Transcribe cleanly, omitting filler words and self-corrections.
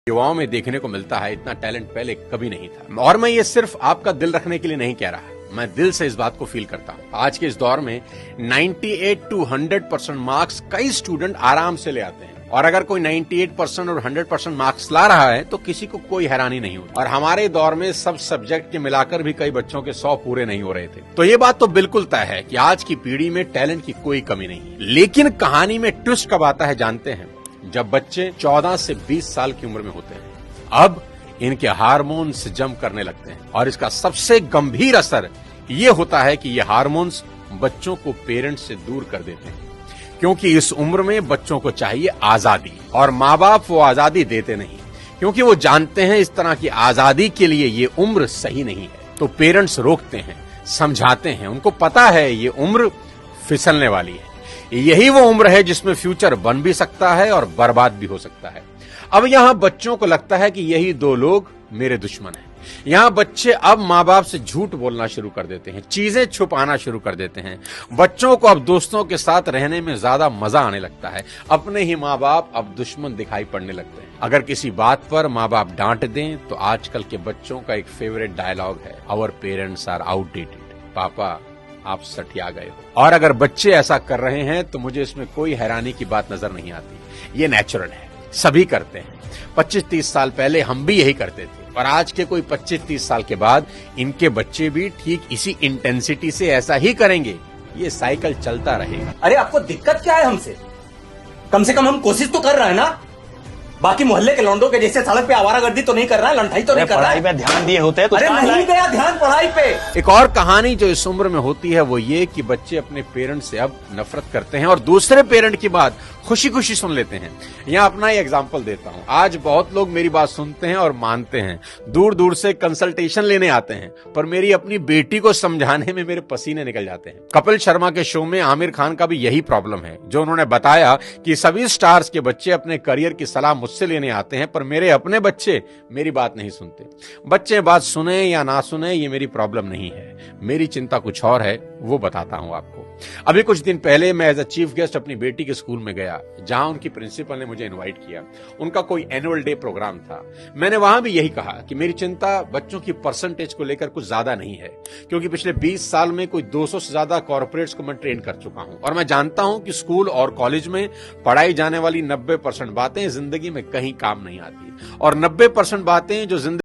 युवाओं में देखने को मिलता है, इतना टैलेंट पहले कभी नहीं था। और मैं ये सिर्फ आपका दिल रखने के लिए नहीं कह रहा, मैं दिल से इस बात को फील करता हूँ। आज के इस दौर में 98 to 100% मार्क्स कई स्टूडेंट आराम से ले आते हैं, और अगर कोई 98% और 100% मार्क्स ला रहा है तो किसी को कोई हैरानी नहीं होती। और हमारे दौर में सब सब्जेक्ट के मिलाकर भी कई बच्चों के 100 पूरे नहीं हो रहे थे। तो ये बात तो बिल्कुल तय है कि आज की पीढ़ी में टैलेंट की कोई कमी नहीं है। लेकिन कहानी में ट्विस्ट कब आता है जानते हैं? जब बच्चे 14 से 20 साल की उम्र में होते हैं। अब इनके हार्मोन्स जंप करने लगते हैं, और इसका सबसे गंभीर असर ये होता है कि ये हार्मोन्स बच्चों को पेरेंट्स से दूर कर देते हैं, क्योंकि इस उम्र में बच्चों को चाहिए आजादी, और माँ बाप वो आजादी देते नहीं, क्योंकि वो जानते हैं इस तरह की आजादी के लिए ये उम्र सही नहीं है। तो पेरेंट्स रोकते हैं, समझाते हैं, उनको पता है ये उम्र फिसलने वाली है, यही वो उम्र है जिसमें फ्यूचर बन भी सकता है और बर्बाद भी हो सकता है। अब यहां बच्चों को लगता है कि यही दो लोग मेरे दुश्मन हैं। यहां बच्चे अब माँ बाप से झूठ बोलना शुरू कर देते हैं, चीजें छुपाना शुरू कर देते हैं। बच्चों को अब दोस्तों के साथ रहने में ज्यादा मजा आने लगता है, अपने ही माँ बाप अब दुश्मन दिखाई पड़ने लगते हैं। अगर किसी बात पर माँ बाप डांट दें तो आजकल के बच्चों का एक फेवरेट डायलॉग है, आवर पेरेंट्स आर आउटडेटेड। पापा आप सठिया गए हो। और अगर बच्चे ऐसा कर रहे हैं तो मुझे इसमें कोई हैरानी की बात नजर नहीं आती। ये नेचुरल है, सभी करते हैं। 25-30 साल पहले हम भी यही करते थे, और आज के कोई 25-30 साल के बाद इनके बच्चे भी ठीक इसी इंटेंसिटी से ऐसा ही करेंगे। ये साइकिल चलता रहेगा। अरे आपको दिक्कत क्या है हमसे? कम से कम हम कोशिश तो कर रहे हैं ना। बाकी मोहल्ले के लौंडों के जैसे सड़क पे आवारागर्दी तो नहीं कर रहा है, लंठाई तो नहीं कर रहा है। पढ़ाई पे ध्यान दिए होते हैं तो अरे नहीं गया ध्यान पढ़ाई पे। एक और कहानी जो इस उम्र में होती है वो ये कि बच्चे अपने पेरेंट से अब नफरत करते हैं और दूसरे पेरेंट की बात खुशी खुशी सुन लेते हैं। यहाँ अपना ही एग्जाम्पल देता हूँ। आज बहुत लोग मेरी बात सुनते हैं और मानते हैं, दूर दूर से कंसल्टेशन लेने आते हैं, पर मेरी अपनी बेटी को समझाने में मेरे पसीने निकल जाते हैं। कपिल शर्मा के शो में आमिर खान का भी यही प्रॉब्लम है, जो उन्होंने बताया कि सभी स्टार्स के बच्चे अपने करियर की सलाह मुझसे लेने आते हैं, पर मेरे अपने बच्चे मेरी बात नहीं सुनते। बच्चे बात सुने या ना सुने ये मेरी प्रॉब्लम नहीं है, मेरी चिंता कुछ और है, वो बताता हूं आपको। अभी कुछ दिन पहले मैं एज अ चीफ गेस्ट अपनी बेटी के स्कूल में गया, जहां उनकी प्रिंसिपल ने मुझे इनवाइट किया। उनका कोई एनुअल डे प्रोग्राम था। मैंने वहां भी यही कहा कि मेरी चिंता बच्चों की परसेंटेज को लेकर कुछ ज्यादा नहीं है, क्योंकि पिछले 20 साल में कोई 200 से ज्यादा कॉर्पोरेट्स को मैं ट्रेन कर चुका हूं, और मैं जानता हूं कि स्कूल और कॉलेज में पढ़ाई जाने वाली 90% बातें जिंदगी में कहीं काम नहीं आती, और 90% बातें जो जिंदगी